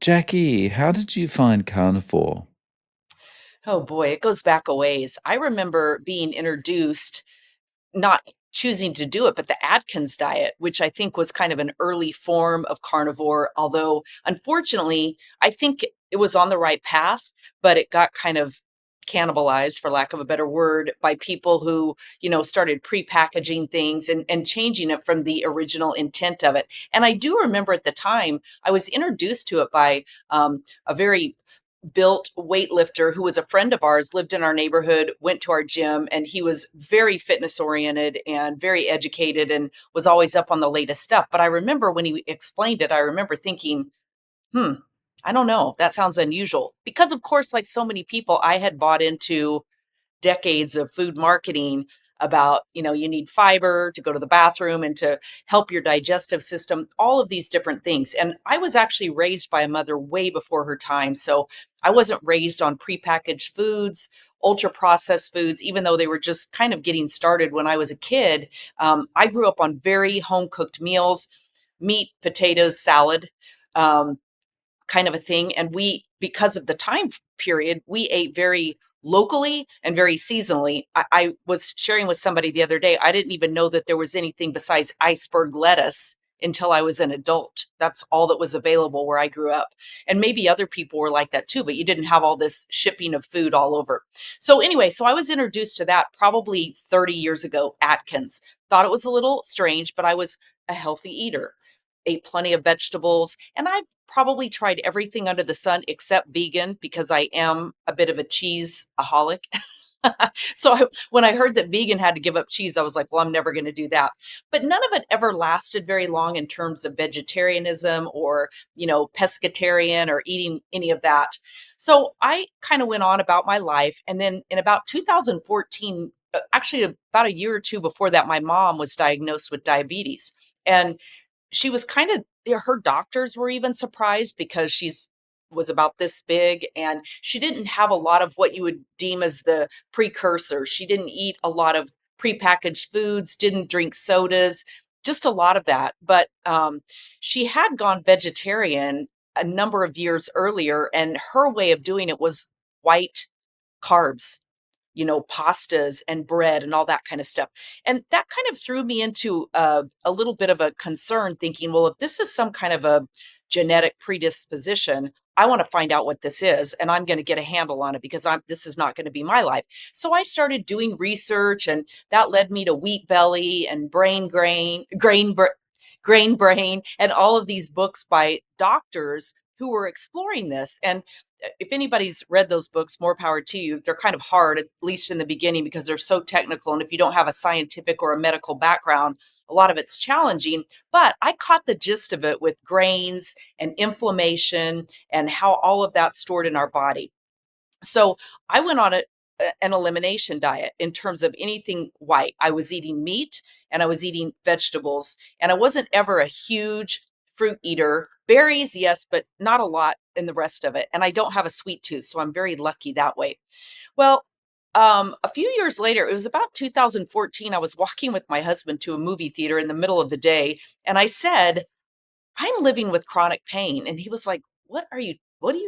Jackie, how did you find Carnivore? Oh boy, it goes back a ways. I remember being introduced, not choosing to do it, but the Atkins diet, which I think was kind of an early form of carnivore. Although, unfortunately, I think it was on the right path, but it got kind of cannibalized, for lack of a better word, by people who, started pre-packaging things and changing it from the original intent of it. And I do remember at the time I was introduced to it by a very built weightlifter who was a friend of ours, lived in our neighborhood, went to our gym, and he was very fitness oriented and very educated and was always up on the latest stuff. But I remember when he explained it, I remember thinking, hmm, I don't know, that sounds unusual. Because, of course, like so many people, I had bought into decades of food marketing about, you need fiber to go to the bathroom and to help your digestive system, all of these different things. And I was actually raised by a mother way before her time. So I wasn't raised on prepackaged foods, ultra processed foods, even though they were just kind of getting started when I was a kid. I grew up on very home cooked meals, meat, potatoes, salad. Um, Kind of a thing. And we, because of the time period, we ate very locally and very seasonally. I was sharing with somebody the other day, I didn't even know that there was anything besides iceberg lettuce until I was an adult. That's all that was available where I grew up. And maybe other people were like that too, but you didn't have all this shipping of food all over. So anyway, so I was introduced to that probably 30 years ago, Atkins. Thought it was a little strange, but I was a healthy eater, ate plenty of vegetables, and I've probably tried everything under the sun except vegan because I am a bit of a cheese-aholic. So when I heard that vegan had to give up cheese, I was like, well, I'm never going to do that. But none of it ever lasted very long in terms of vegetarianism or, pescatarian or eating any of that. So I kind of went on about my life. And then in about 2014, actually about a year or two before that, my mom was diagnosed with diabetes. And she was kind of, her doctors were even surprised because she's was about this big and she didn't have a lot of what you would deem as the precursor. She didn't eat a lot of prepackaged foods, didn't drink sodas, just a lot of that. But she had gone vegetarian a number of years earlier, and her way of doing it was white carbs, pastas and bread and all that kind of stuff. And that kind of threw me into a little bit of a concern, thinking, well, if this is some kind of a genetic predisposition, I want to find out what this is, and I'm going to get a handle on it because this is not going to be my life. So I started doing research, and that led me to Wheat Belly and Grain Brain, and all of these books by doctors who were exploring this. And if anybody's read those books, more power to you. They're kind of hard, at least in the beginning, because they're so technical. And if you don't have a scientific or a medical background, a lot of it's challenging. But I caught the gist of it with grains and inflammation and how all of that's stored in our body. So I went on an elimination diet in terms of anything white. I was eating meat and I was eating vegetables, and I wasn't ever a huge fruit eater. Berries, yes, but not a lot in the rest of it. And I don't have a sweet tooth, so I'm very lucky that way. Well, a few years later, it was about 2014. I was walking with my husband to a movie theater in the middle of the day, and I said, I'm living with chronic pain. And he was like, what are you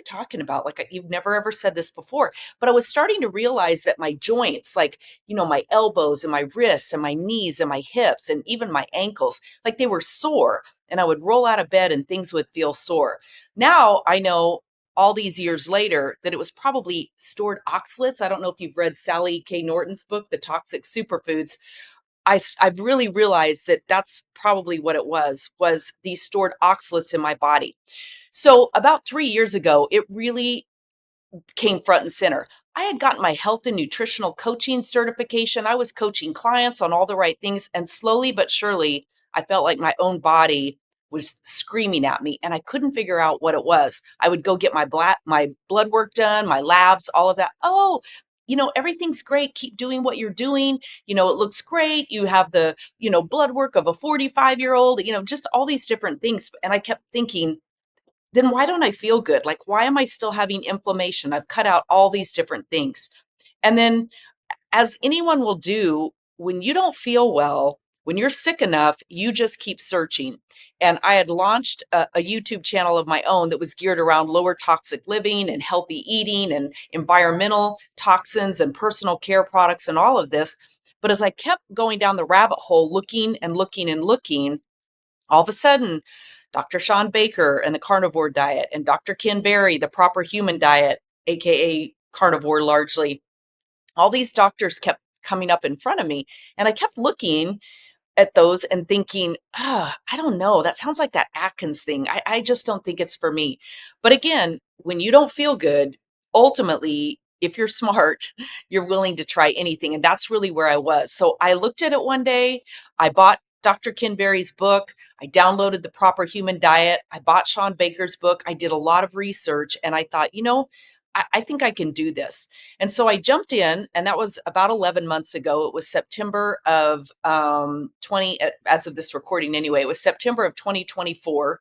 talking about? Like, you've never ever said this before. But I was starting to realize that my joints, like, my elbows and my wrists and my knees and my hips and even my ankles, like they were sore. And I would roll out of bed and things would feel sore. Now I know all these years later that it was probably stored oxalates. I don't know if you've read Sally K. Norton's book, The Toxic Superfoods. I've really realized that that's probably what it was these stored oxalates in my body. So about 3 years ago, it really came front and center. I had gotten my health and nutritional coaching certification. I was coaching clients on all the right things. And slowly but surely, I felt like my own body was screaming at me and I couldn't figure out what it was. I would go get my blood work done, my labs, all of that. Oh, everything's great. Keep doing what you're doing. It looks great. You have the, blood work of a 45-year-old, just all these different things. And I kept thinking, then why don't I feel good? Like, why am I still having inflammation? I've cut out all these different things. And then, as anyone will do, when you don't feel well, when you're sick enough, you just keep searching. And I had launched a YouTube channel of my own that was geared around lower toxic living and healthy eating and environmental toxins and personal care products and all of this. But as I kept going down the rabbit hole, looking and looking and looking, all of a sudden, Dr. Sean Baker and the carnivore diet, and Dr. Ken Berry, the proper human diet, AKA carnivore largely, all these doctors kept coming up in front of me. And I kept looking at those and thinking, I don't know. That sounds like that Atkins thing. I just don't think it's for me. But again, when you don't feel good, ultimately, if you're smart, you're willing to try anything. And that's really where I was. So I looked at it one day. I bought Dr. Ken Berry's book. I downloaded the proper human diet. I bought Sean Baker's book. I did a lot of research and I thought, I think I can do this. And so I jumped in, and that was about 11 months ago. It was September of 20, as of this recording anyway, it was September of 2024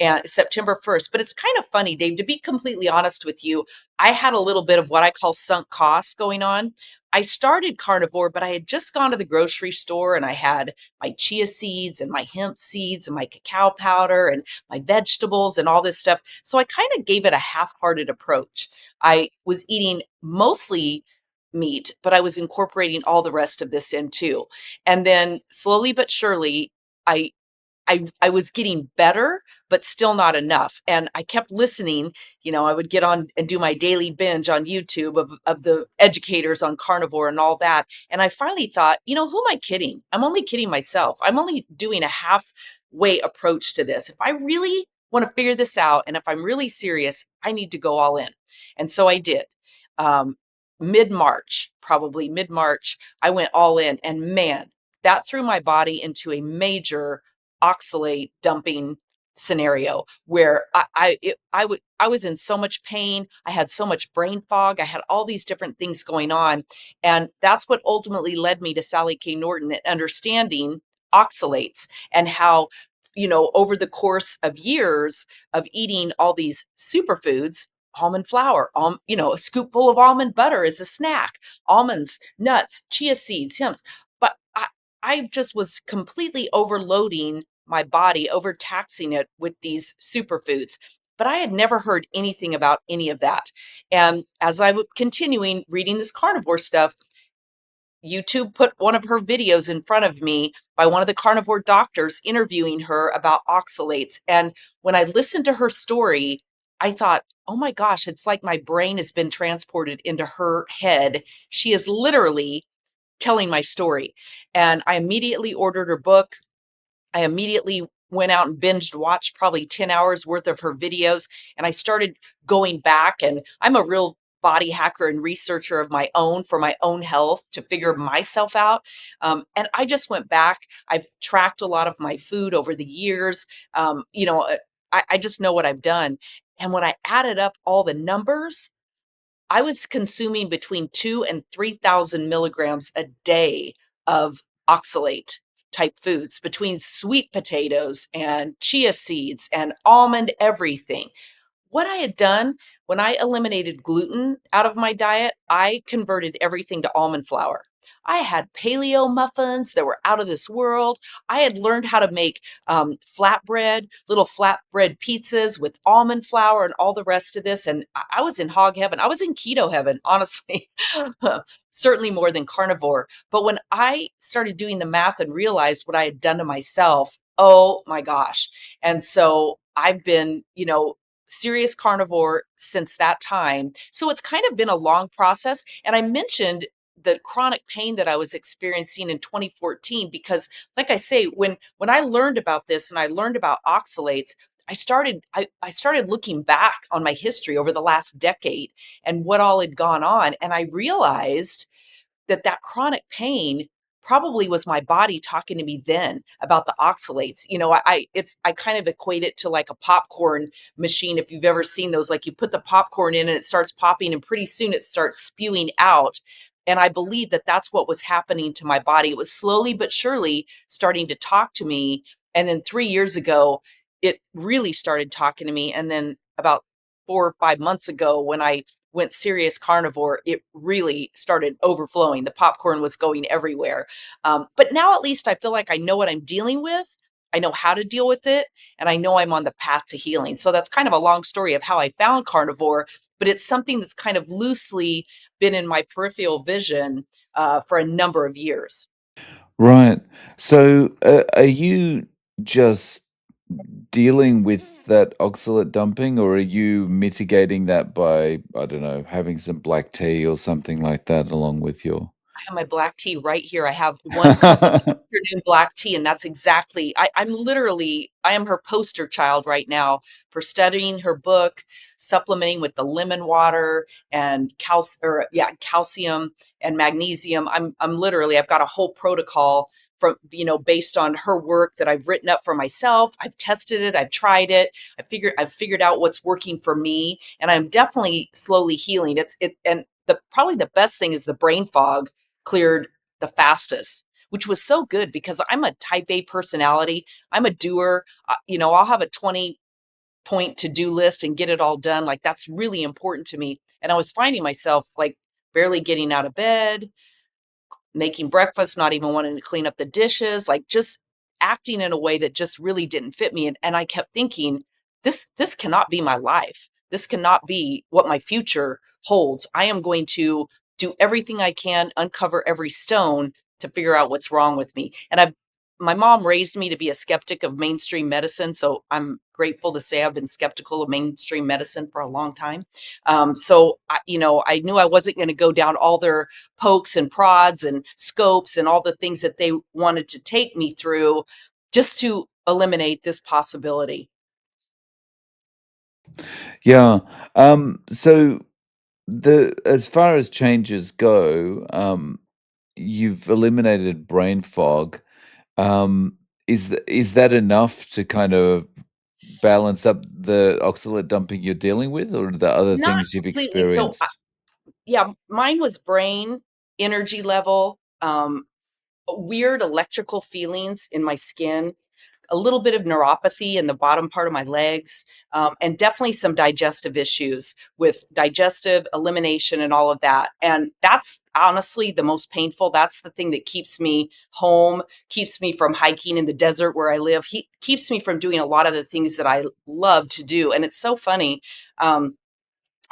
and September 1st. But it's kind of funny, Dave, to be completely honest with you, I had a little bit of what I call sunk costs going on. I started carnivore, but I had just gone to the grocery store and I had my chia seeds and my hemp seeds and my cacao powder and my vegetables and all this stuff. So I kind of gave it a half hearted approach. I was eating mostly meat, but I was incorporating all the rest of this in too. And then slowly but surely, I I was getting better, but still not enough. And I kept listening. I would get on and do my daily binge on YouTube of the educators on carnivore and all that. And I finally thought, who am I kidding? I'm only kidding myself. I'm only doing a halfway approach to this. If I really want to figure this out and if I'm really serious, I need to go all in. And so I did. Um, probably mid March, I went all in. And man, that threw my body into a major oxalate dumping scenario where I was in so much pain. I had so much brain fog. I had all these different things going on. And that's what ultimately led me to Sally K. Norton and understanding oxalates and how, over the course of years of eating all these superfoods, almond flour, a scoopful of almond butter is a snack, almonds, nuts, chia seeds, hemp. But I just was completely overloading my body, overtaxing it with these superfoods. But I had never heard anything about any of that. And as I was continuing reading this carnivore stuff, YouTube put one of her videos in front of me by one of the carnivore doctors interviewing her about oxalates. And when I listened to her story, I thought, oh my gosh, it's like my brain has been transported into her head. She is literally telling my story. And I immediately ordered her book. I immediately went out and binged watched probably 10 hours worth of her videos. And I started going back, and I'm a real body hacker and researcher of my own for my own health to figure myself out. And I just went back. I've tracked a lot of my food over the years. I just know what I've done. And when I added up all the numbers, I was consuming between 2 and 3,000 milligrams a day of oxalate type foods between sweet potatoes and chia seeds and almond everything. What I had done when I eliminated gluten out of my diet, I converted everything to almond flour. I had paleo muffins that were out of this world. I had learned how to make flatbread, little flatbread pizzas with almond flour and all the rest of this. And I was in hog heaven. I was in keto heaven, honestly, certainly more than carnivore. But when I started doing the math and realized what I had done to myself, oh my gosh. And so I've been, serious carnivore since that time. So it's kind of been a long process. And I mentioned the chronic pain that I was experiencing in 2014 because, like I say, when I learned about this and I learned about oxalates, I started looking back on my history over the last decade and what all had gone on, and I realized that chronic pain probably was my body talking to me then about the oxalates. I kind of equate it to like a popcorn machine. If you've ever seen those, like you put the popcorn in and it starts popping and pretty soon it starts spewing out. And I believe that that's what was happening to my body. It was slowly but surely starting to talk to me. And then 3 years ago, it really started talking to me. And then about 4 or 5 months ago, when I went serious carnivore, it really started overflowing. The popcorn was going everywhere. But now at least I feel like I know what I'm dealing with. I know how to deal with it, and I know I'm on the path to healing. So that's kind of a long story of how I found carnivore, but it's something that's kind of loosely been in my peripheral vision for a number of years. Right. So, are you just dealing with that oxalate dumping, or are you mitigating that by, I don't know, having some black tea or something like that along with your I have my black tea right here. I have 1 cup of afternoon black tea, and that's exactly I'm literally I am her poster child right now for studying her book, supplementing with the lemon water and calcium and magnesium. I'm literally I've got a whole protocol from, based on her work that I've written up for myself. I've tested it, I've tried it. I've figured out what's working for me, and I'm definitely slowly healing. And the probably the best thing is the brain fog cleared the fastest, which was so good because I'm a type A personality. I'm a doer. I'll have a 20-point to do list and get it all done. Like that's really important to me. And I was finding myself like barely getting out of bed, making breakfast, not even wanting to clean up the dishes, like just acting in a way that just really didn't fit me. And I kept thinking, this cannot be my life. This cannot be what my future holds. I am going to do everything I can, uncover every stone to figure out what's wrong with me. And I've my mom raised me to be a skeptic of mainstream medicine. So I'm grateful to say I've been skeptical of mainstream medicine for a long time. I knew I wasn't going to go down all their pokes and prods and scopes and all the things that they wanted to take me through just to eliminate this possibility. Yeah. So the as far as changes go, you've eliminated brain fog. Um, is that enough to kind of balance up the oxalate dumping you're dealing with, or are there other Not things you've completely. So, experienced? yeah, mine was brain, energy level, weird electrical feelings in my skin, a little bit of neuropathy in the bottom part of my legs, and definitely some digestive issues with digestive elimination and all of that. And that's honestly the most painful. That's the thing that keeps me home, keeps me from hiking in the desert where I live, keeps me from doing a lot of the things that I love to do. And it's so funny. Um,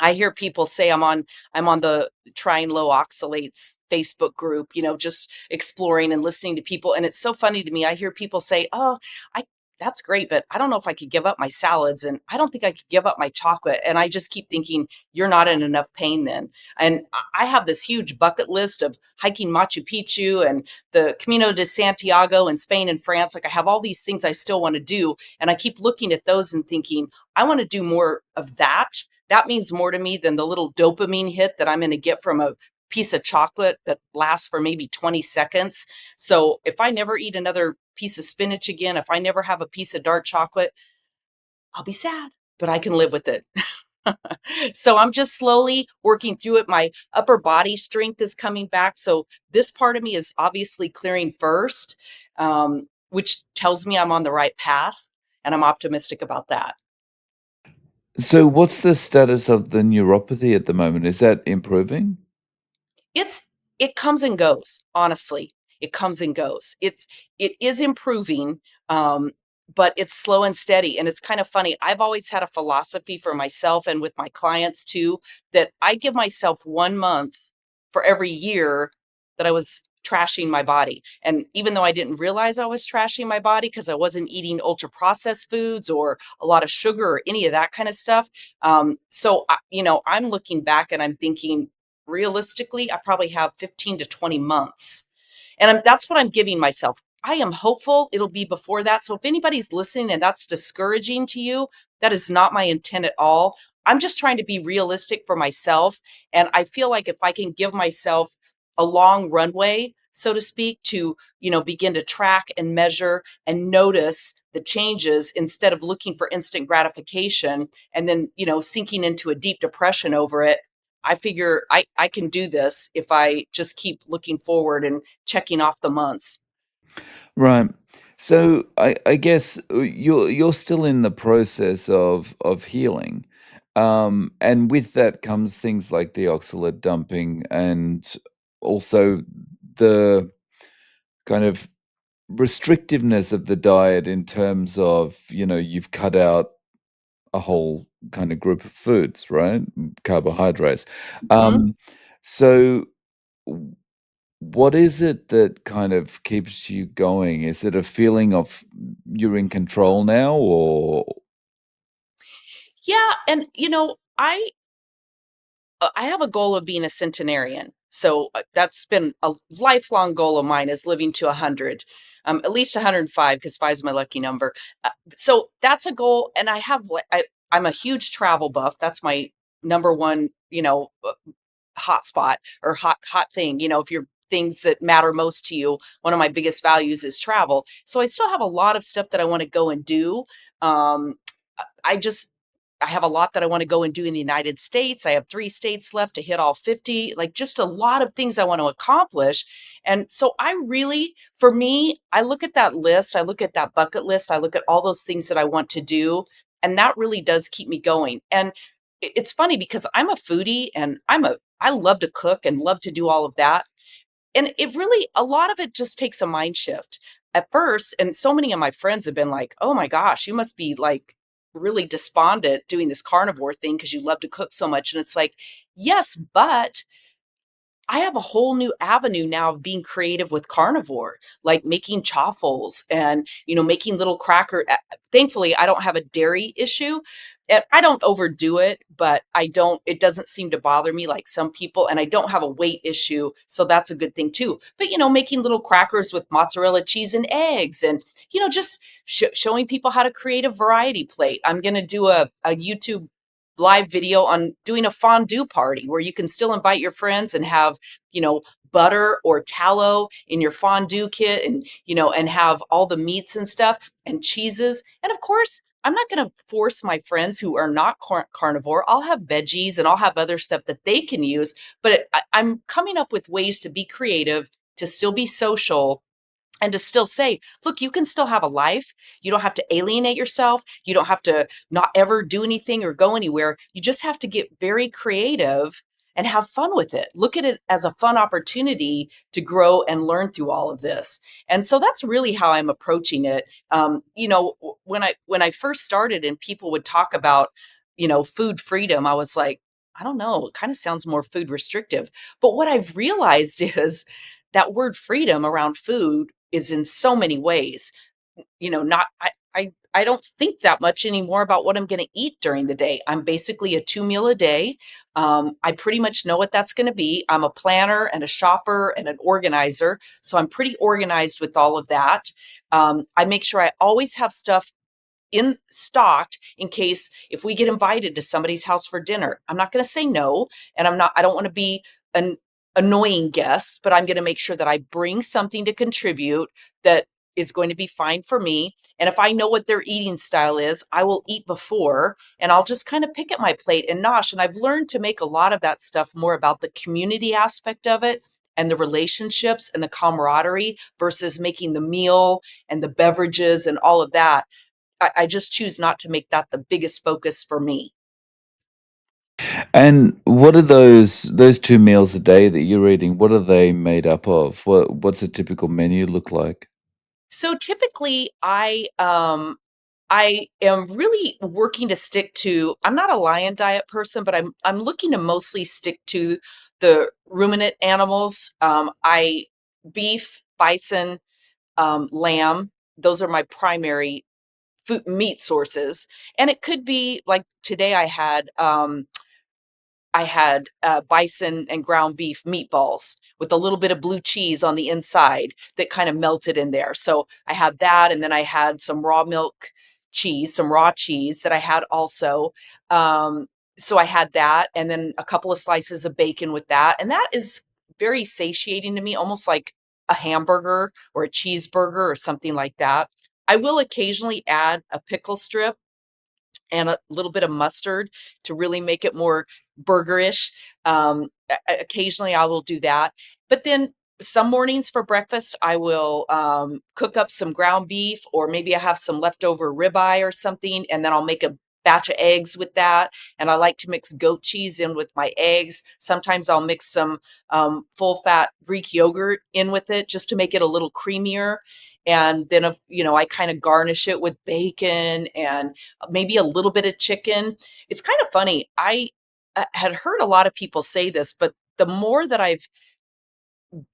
I hear people say I'm on the Trying Low Oxalates Facebook group, just exploring and listening to people. And it's so funny to me. I hear people say, "Oh, I that's great, but I don't know if I could give up my salads and I don't think I could give up my chocolate." And I just keep thinking, you're not in enough pain then. And I have this huge bucket list of hiking Machu Picchu and the Camino de Santiago in Spain and France. Like I have all these things I still want to do. And I keep looking at those and thinking, I want to do more of that. That means more to me than the little dopamine hit that I'm going to get from a piece of chocolate that lasts for maybe 20 seconds. So if I never eat another piece of spinach again, if I never have a piece of dark chocolate, I'll be sad, but I can live with it. So I'm just slowly working through it. My upper body strength is coming back. So this part of me is obviously clearing first, which tells me I'm on the right path. And I'm optimistic about that. So what's the status of the neuropathy at the moment? Is that improving? It's it comes and goes, honestly. It comes and goes. It is improving, but it's slow and steady, and it's kind of funny. I've always had a philosophy for myself and with my clients too, that I give myself 1 month for every year that I was trashing my body. And even though I didn't realize I was trashing my body because I wasn't eating ultra processed foods or a lot of sugar or any of that kind of stuff. I'm looking back and I'm thinking, realistically, I probably have 15 to 20 months. And that's what I'm giving myself. I am hopeful it'll be before that. So if anybody's listening and that's discouraging to you, that is not my intent at all. I'm just trying to be realistic for myself. And I feel like if I can give myself a long runway, so to speak, to, begin to track and measure and notice the changes instead of looking for instant gratification and then, sinking into a deep depression over it. I figure I can do this if I just keep looking forward and checking off the months. Right. So I guess you're still in the process of healing. And with that comes things like the oxalate dumping and also the kind of restrictiveness of the diet in terms of, you've cut out a whole kind of group of foods, right? Carbohydrates. Mhm. Um, so w- what is it that kind of keeps you going? Is it a feeling of you're in control now, or Yeah, and, I have a goal of being a centenarian. So that's been a lifelong goal of mine is living to 100, at least 105 because five is my lucky number. So that's a goal. And I'm a huge travel buff. That's my number one, hot spot or hot thing. If you're things that matter most to you, one of my biggest values is travel. So I still have a lot of stuff that I want to go and do. Um, I just I have a lot that I want to go and do in the United States. I have 3 states left to hit all 50, like just a lot of things I want to accomplish. And so I really, for me, I look at that list, I look at that bucket list, I look at all those things that I want to do, and that really does keep me going. And it's funny because I'm a foodie and I love to cook and love to do all of that. And it really, a lot of it just takes a mind shift at first. And so many of my friends have been like, oh my gosh, you must be like really despondent doing this carnivore thing because you love to cook so much. And it's like, yes, but I have a whole new avenue now of being creative with carnivore, like making chaffles and, making little thankfully, I don't have a dairy issue. And I don't overdo it, but it doesn't seem to bother me like some people. And I don't have a weight issue. So that's a good thing too. But, making little crackers with mozzarella cheese and eggs and, just showing people how to create a variety plate. I'm going to do a YouTube live video on doing a fondue party where you can still invite your friends and have, butter or tallow in your fondue kit and, and have all the meats and stuff and cheeses. And of course, I'm not going to force my friends who are not carnivore. I'll have veggies and I'll have other stuff that they can use, but I'm coming up with ways to be creative, to still be social, and to still say, look, you can still have a life. You don't have to alienate yourself. You don't have to not ever do anything or go anywhere. You just have to get very creative and have fun with it. Look at it as a fun opportunity to grow and learn through all of this. And so that's really how I'm approaching it. When I first started and people would talk about, food freedom, I was like, I don't know, it kind of sounds more food restrictive. But what I've realized is that word freedom around food is in so many ways, not I don't think that much anymore about what I'm going to eat during the day. I'm basically a 2 meal a day. I pretty much know what that's going to be. I'm a planner and a shopper and an organizer, so I'm pretty organized with all of that. I make sure I always have stuff in stocked in case if we get invited to somebody's house for dinner. I'm not going to say no, and I don't want to be an annoying guest, but I'm going to make sure that I bring something to contribute that is going to be fine for me. And if I know what their eating style is, I will eat before and I'll just kind of pick at my plate and nosh. And I've learned to make a lot of that stuff more about the community aspect of it and the relationships and the camaraderie versus making the meal and the beverages and all of that. I just choose not to make that the biggest focus for me. and what are those 2 meals a day that you're eating, what are they made up of? What's a typical menu look like? So typically I am really working to stick to I'm not a lion diet person, but I'm looking to mostly stick to the ruminant animals. I beef, bison, lamb, those are my primary food meat sources. And it could be like today I had bison and ground beef meatballs with a little bit of blue cheese on the inside that kind of melted in there. So I had that, and then I had some raw milk cheese, some raw cheese that I had also. So I had that, and then a couple of slices of bacon with that, and that is very satiating to me, almost like a hamburger or a cheeseburger or something like that. I will occasionally add a pickle strip and a little bit of mustard to really make it more burgerish. Occasionally, I will do that. But then some mornings for breakfast, I will cook up some ground beef, or maybe I have some leftover ribeye or something, and then I'll make a batch of eggs with that. And I like to mix goat cheese in with my eggs. Sometimes I'll mix some full fat Greek yogurt in with it just to make it a little creamier. And then, I kind of garnish it with bacon and maybe a little bit of chicken. It's kind of funny. I had heard a lot of people say this, but the more that I've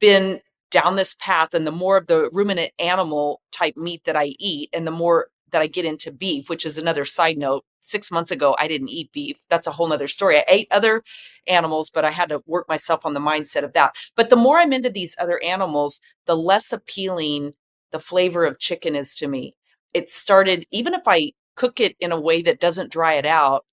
been down this path and the more of the ruminant animal type meat that I eat and the more that I get into beef, which is another side note. 6 months ago, I didn't eat beef. That's a whole nother story. I ate other animals, but I had to work myself on the mindset of that. But the more I'm into these other animals, the less appealing the flavor of chicken is to me. It started, even if I cook it in a way that doesn't dry it out,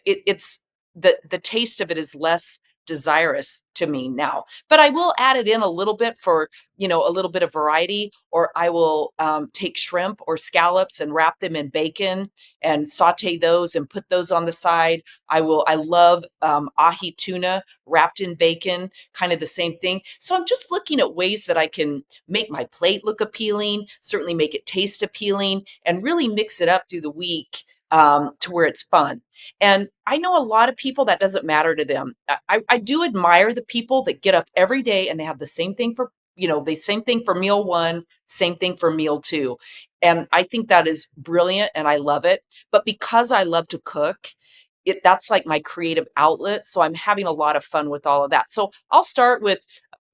it's the taste of it is less desirous to me now. But I will add it in a little bit for, a little bit of variety, or I will take shrimp or scallops and wrap them in bacon and saute those and put those on the side. I love ahi tuna wrapped in bacon, kind of the same thing. So I'm just looking at ways that I can make my plate look appealing, certainly make it taste appealing, and really mix it up through the week to where it's fun. And I know a lot of people that doesn't matter to them. I do admire the people that get up every day and they have the same thing for, the same thing for meal one, same thing for meal two. And I think that is brilliant and I love it. But because I love to cook, that's like my creative outlet. So I'm having a lot of fun with all of that. So I'll start with,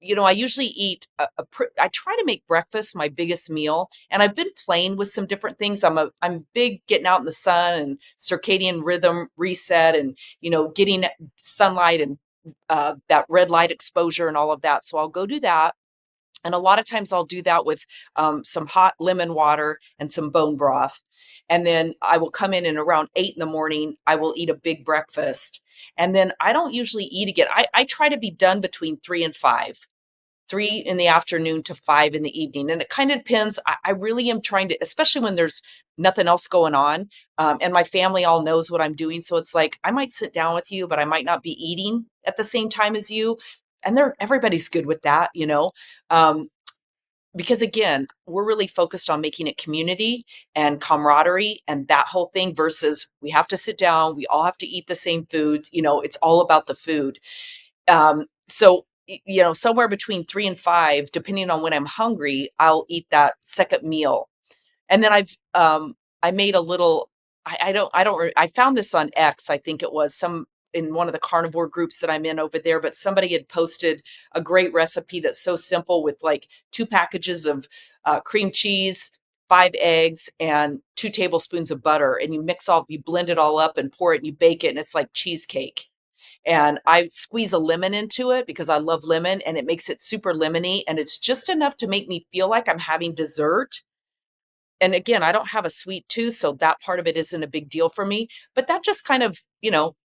I usually eat I try to make breakfast my biggest meal, and I've been playing with some different things. I'm big getting out in the sun and circadian rhythm reset, and getting sunlight and that red light exposure and all of that. So I'll go do that. And a lot of times I'll do that with some hot lemon water and some bone broth. And then I will come in and around 8 in the morning, I will eat a big breakfast. And then I don't usually eat again. I try to be done between 3 and 5, 3 in the afternoon to 5 in the evening. And it kind of depends. I really am trying to, especially when there's nothing else going on. And my family all knows what I'm doing. So it's like, I might sit down with you, but I might not be eating at the same time as you. And everybody's good with that, um, because again, we're really focused on making it community and camaraderie and that whole thing versus we have to sit down, we all have to eat the same foods. It's all about the food. So, somewhere between 3 and 5, depending on when I'm hungry, I'll eat that second meal. And then I made a little, I found this on X. I think it was some in one of the carnivore groups that I'm in over there, but somebody had posted a great recipe that's so simple with like 2 packages of cream cheese, 5 eggs, and 2 tablespoons of butter. And you blend it all up and pour it and you bake it. And it's like cheesecake. And I squeeze a lemon into it because I love lemon and it makes it super lemony. And it's just enough to make me feel like I'm having dessert. And again, I don't have a sweet tooth, so that part of it isn't a big deal for me, but that just kind of,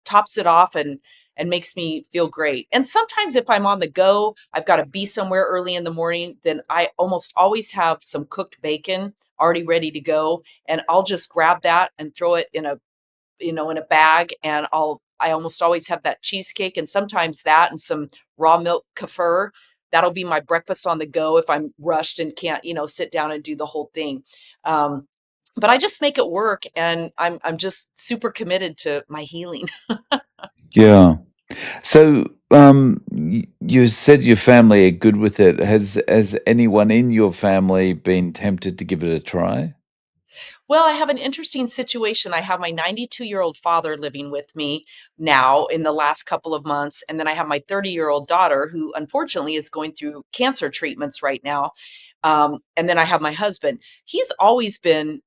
tops it off and makes me feel great. And sometimes if I'm on the go, I've got to be somewhere early in the morning, then I almost always have some cooked bacon already ready to go, and I'll just grab that and throw it in a bag, and I almost always have that cheesecake and sometimes that and some raw milk kefir. That'll be my breakfast on the go if I'm rushed and can't, sit down and do the whole thing. Um, but I just make it work, and I'm just super committed to my healing. Yeah. So, you said your family are good with it. Has anyone in your family been tempted to give it a try? Well, I have an interesting situation. I have my 92-year-old father living with me now in the last couple of months. And then I have my 30-year-old daughter who unfortunately is going through cancer treatments right now. And then I have my husband. He's always been,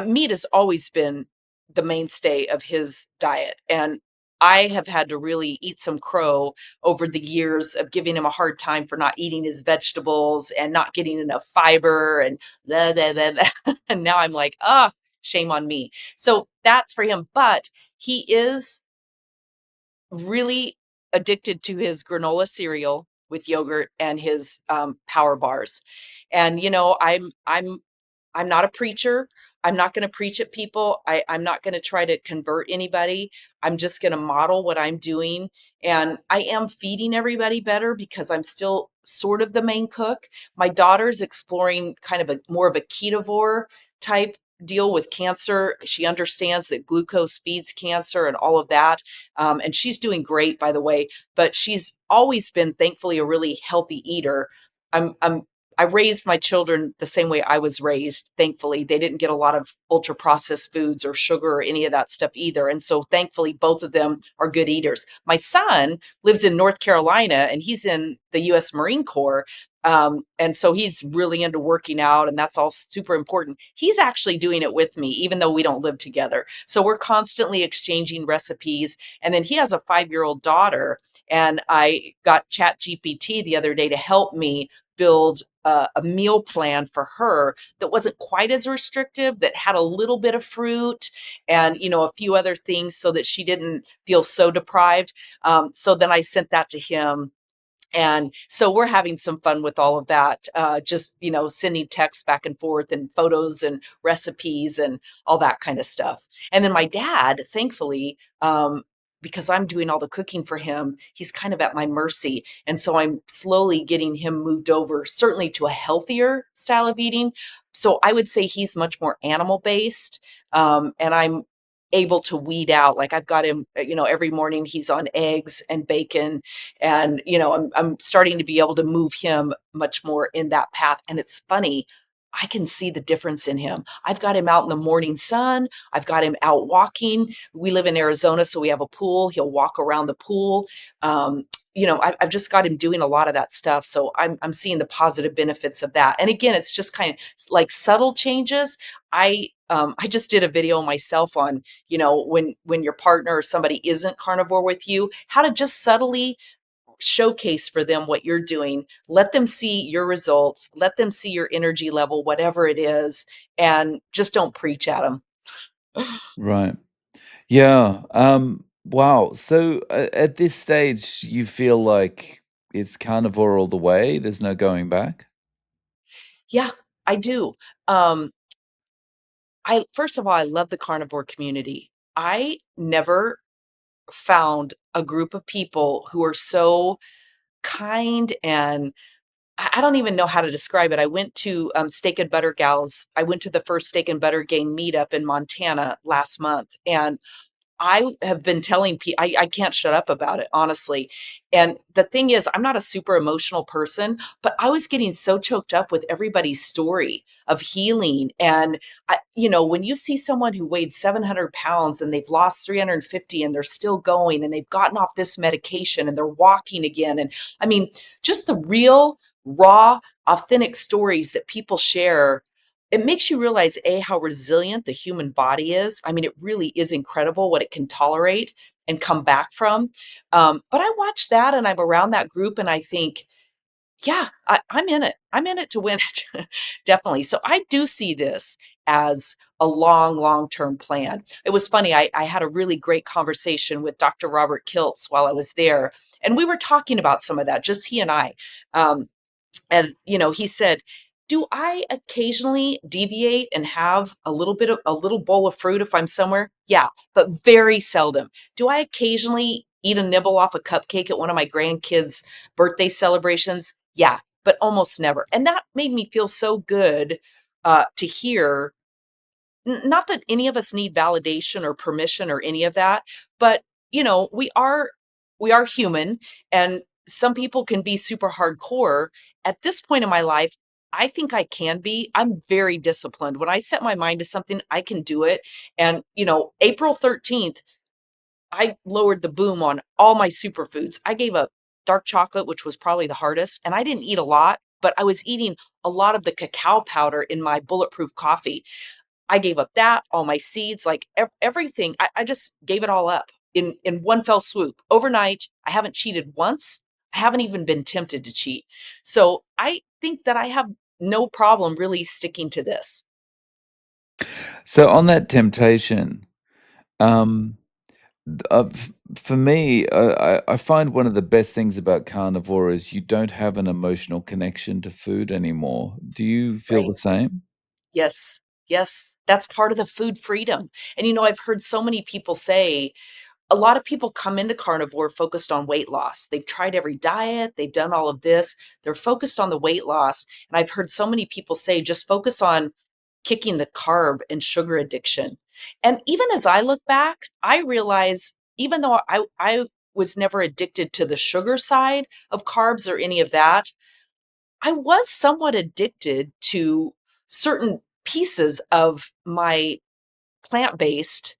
meat has always been the mainstay of his diet. And I have had to really eat some crow over the years of giving him a hard time for not eating his vegetables and not getting enough fiber and blah, blah, blah, blah. And now I'm like, shame on me. So that's for him. But he is really addicted to his granola cereal with yogurt and his power bars. And I'm not a preacher. I'm not going to preach at people. I'm not going to try to convert anybody. I'm just going to model what I'm doing. And I am feeding everybody better because I'm still sort of the main cook. My daughter's exploring kind of more of a ketovore type deal with cancer. She understands that glucose feeds cancer and all of that. And she's doing great, by the way, but she's always been, thankfully, a really healthy eater. I raised my children the same way I was raised. Thankfully, they didn't get a lot of ultra processed foods or sugar or any of that stuff either. And so, thankfully, both of them are good eaters. My son lives in North Carolina and he's in the US Marine Corps. And so he's really into working out, and that's all super important. He's actually doing it with me, even though we don't live together. So we're constantly exchanging recipes. And then he has a 5-year-old daughter, and I got Chat GPT the other day to help me build a meal plan for her that wasn't quite as restrictive, that had a little bit of fruit and, a few other things so that she didn't feel so deprived. So then I sent that to him, and so we're having some fun with all of that, just, sending texts back and forth and photos and recipes and all that kind of stuff. And then my dad, thankfully, because I'm doing all the cooking for him, he's kind of at my mercy. And so I'm slowly getting him moved over, certainly to a healthier style of eating. So I would say he's much more animal based. And I'm able to weed out, like I've got him, every morning he's on eggs and bacon, and I'm starting to be able to move him much more in that path. And it's funny, I can see the difference in him. I've got him out in the morning sun. I've got him out walking. We live in Arizona, so we have a pool. He'll walk around the pool. I've just got him doing a lot of that stuff. So I'm seeing the positive benefits of that. And again, it's just kind of like subtle changes. I just did a video myself on, when your partner or somebody isn't carnivore with you, how to just subtly showcase for them what you're doing. Let them see your results, let them see your energy level, whatever it is, and just don't preach at them. Right. Yeah. Wow. So at this stage, you feel like it's carnivore all the way. There's no going back. Yeah, I do. Um, I first of all, I love the carnivore community. I never found a group of people who are so kind, and I don't even know how to describe it. I went to Steak and Butter Gals. I went to the first Steak and Butter Gang meetup in Montana last month, and I have been telling people I can't shut up about it, honestly. And the thing is, I'm not a super emotional person, but I was getting so choked up with everybody's story of healing. And when you see someone who weighed 700 pounds and they've lost 350 and they're still going and they've gotten off this medication and they're walking again. And I mean, just the real, raw, authentic stories that people share, it makes you realize how resilient the human body is. I mean, it really is incredible what it can tolerate and come back from. But I watch that and I'm around that group and I think, yeah, I'm in it. I'm in it to win it. Definitely. So I do see this as a long term plan. It was funny. I had a really great conversation with Dr. Robert Kiltz while I was there, and we were talking about some of that, just he and I. And he said, do I occasionally deviate and have a little bowl of fruit if I'm somewhere? Yeah, but very seldom. Do I occasionally eat a nibble off a cupcake at one of my grandkids' birthday celebrations? Yeah, but almost never. And that made me feel so good, to hear. Not that any of us need validation or permission or any of that, but we are human, and some people can be super hardcore. At this point in my life, I think I can be. I'm very disciplined. When I set my mind to something, I can do it. And April 13th, I lowered the boom on all my superfoods. I gave up dark chocolate, which was probably the hardest, and I didn't eat a lot, but I was eating a lot of the cacao powder in my bulletproof coffee. I gave up that, all my seeds, like everything. I just gave it all up in one fell swoop. Overnight, I haven't cheated once. I haven't even been tempted to cheat. So I think that I have no problem really sticking to this. So on that temptation, um, for me, I find one of the best things about carnivore is you don't have an emotional connection to food anymore. Do you feel Right. the same? Yes. Yes. That's part of the food freedom. And I've heard so many people say, a lot of people come into carnivore focused on weight loss. They've tried every diet, they've done all of this. They're focused on the weight loss. And I've heard so many people say, just focus on kicking the carb and sugar addiction. And even as I look back, I realize even though I was never addicted to the sugar side of carbs or any of that, I was somewhat addicted to certain pieces of my plant-based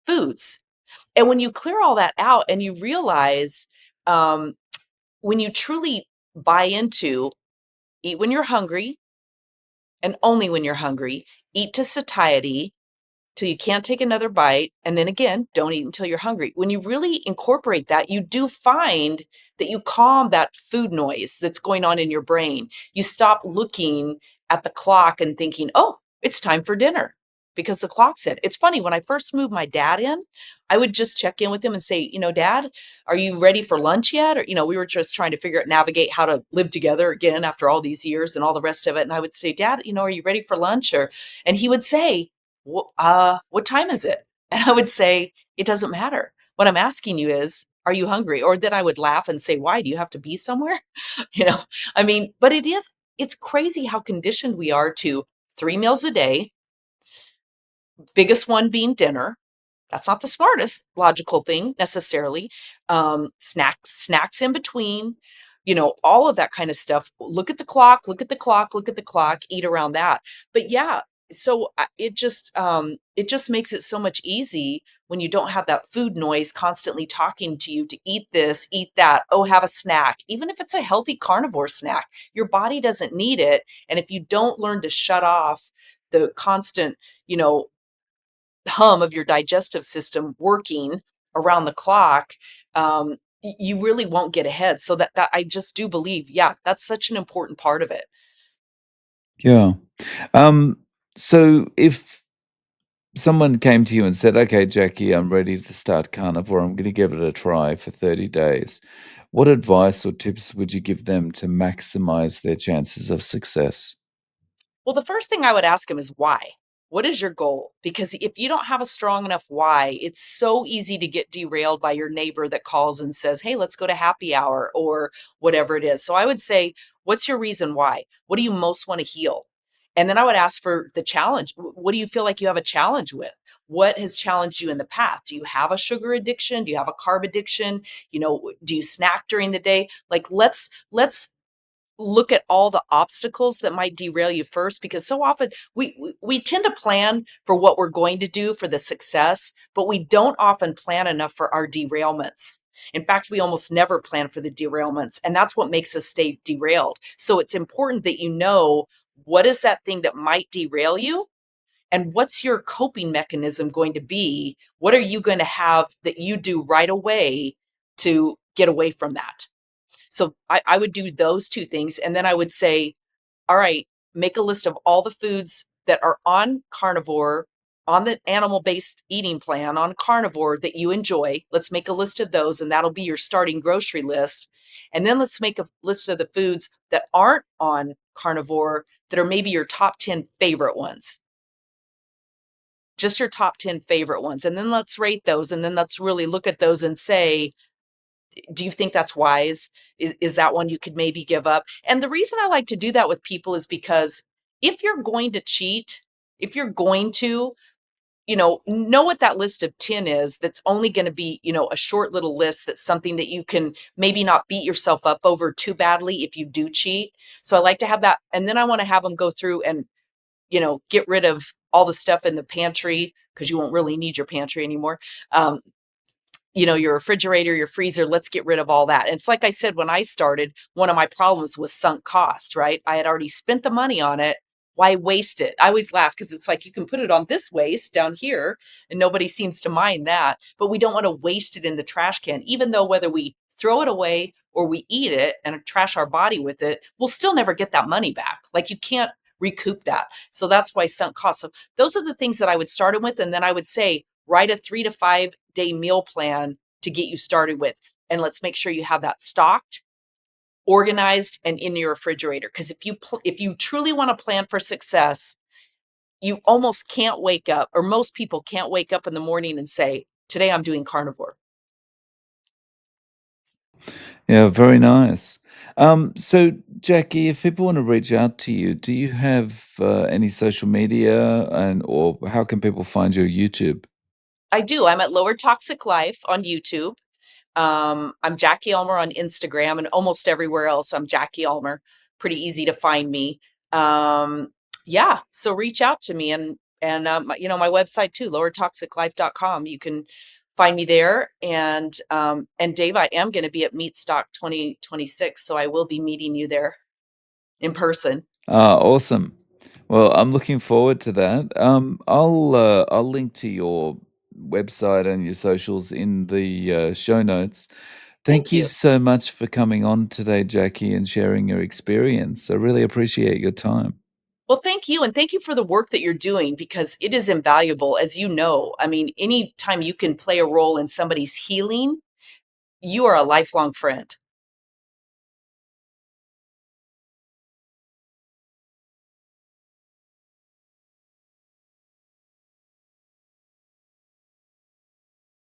foods. And when you clear all that out and you realize, um, when you truly buy into eat when you're hungry and only when you're hungry, eat to satiety till you can't take another bite, and then again, don't eat until you're hungry. When you really incorporate that, you do find that you calm that food noise that's going on in your brain. You stop looking at the clock and thinking, "Oh, it's time for dinner," because the clock said. It's funny, when I first moved my dad in, I would just check in with him and say, "Dad, are you ready for lunch yet?" Or, we were just trying to figure out navigate how to live together again after all these years and all the rest of it. And I would say, "Dad, are you ready for lunch?" And he would say, what time is it?" And I would say, "It doesn't matter. What I'm asking you is, are you hungry?" Or then I would laugh and say, "Why? Do you have to be somewhere?" You know, I mean, but it's crazy how conditioned we are to 3 meals a day, biggest one being dinner. That's not the smartest logical thing necessarily. Snacks in between, all of that kind of stuff. Look at the clock, look at the clock, look at the clock, eat around that. But yeah, so it just makes it so much easy when you don't have that food noise constantly talking to you to eat this, eat that, oh, have a snack. Even if it's a healthy carnivore snack, your body doesn't need it. And if you don't learn to shut off the constant, you know, hum of your digestive system working around the clock, you really won't get ahead. So that I just do believe, yeah, that's such an important part of it. Yeah. Um, so if someone came to you and said, "Okay, Jackie, I'm ready to start carnivore. I'm going to give it a try for 30 days." What advice or tips would you give them to maximize their chances of success? Well, the first thing I would ask him is why? What is your goal? Because if you don't have a strong enough why, it's so easy to get derailed by your neighbor that calls and says, "Hey, let's go to happy hour," or whatever it is. So I would say, what's your reason why? What do you most want to heal? And then I would ask for the challenge. What do you feel like you have a challenge with? What has challenged you in the past? Do you have a sugar addiction? Do you have a carb addiction? Do you snack during the day? Like let's look at all the obstacles that might derail you first, because so often we tend to plan for what we're going to do for the success, but we don't often plan enough for our derailments. In fact, we almost never plan for the derailments, and that's what makes us stay derailed. So it's important that you know, what is that thing that might derail you, and what's your coping mechanism going to be? What are you going to have that you do right away to get away from that? So I would do those two things. And then I would say, all right, make a list of all the foods that are on carnivore, on the animal based eating plan, on carnivore that you enjoy. Let's make a list of those, and that'll be your starting grocery list. And then let's make a list of the foods that aren't on carnivore that are maybe your top 10 favorite ones, just your top 10 favorite ones. And then let's rate those. And then let's really look at those and say, do you think that's wise? Is that one you could maybe give up? And the reason I like to do that with people is because if you're going to cheat, if you're going to, know what that list of 10 is, that's only going to be, a short little list, that's something that you can maybe not beat yourself up over too badly if you do cheat. So I like to have that. And then I want to have them go through and, get rid of all the stuff in the pantry, because you won't really need your pantry anymore. Um, your refrigerator, your freezer, let's get rid of all that. And it's like I said, when I started, one of my problems was sunk cost, right? I had already spent the money on it. Why waste it? I always laugh because it's like you can put it on this waste down here and nobody seems to mind that. But we don't want to waste it in the trash can, even though whether we throw it away or we eat it and trash our body with it, we'll still never get that money back. Like you can't recoup that. So that's why sunk cost. So those are the things that I would start with. And then I would say, write a 3 to 5 day meal plan to get you started with. And let's make sure you have that stocked, organized, and in your refrigerator. Because if you truly want to plan for success, you almost can't wake up, or most people can't wake up in the morning and say, "Today I'm doing carnivore." Yeah, very nice. So Jackie, if people want to reach out to you, do you have any social media, and or how can people find your YouTube? I do. I'm at Lower Toxic Life on YouTube. I'm Jackie Ulmer on Instagram and almost everywhere else. I'm Jackie Ulmer. Pretty easy to find me. Um, yeah, so reach out to me and my website too, lowertoxiclife.com. You can find me there. And Dave, I am going to be at Meatstock 2026, so I will be meeting you there in person. Ah, awesome. Well, I'm looking forward to that. I'll link to your website and your socials in the show notes. Thank Thank you you. so much for coming on today, Jackie, and sharing your experience. I really appreciate your time. Well, thank you. And thank you for the work that you're doing because it is invaluable. As you know, I mean, anytime you can play a role in somebody's healing, you are a lifelong friend.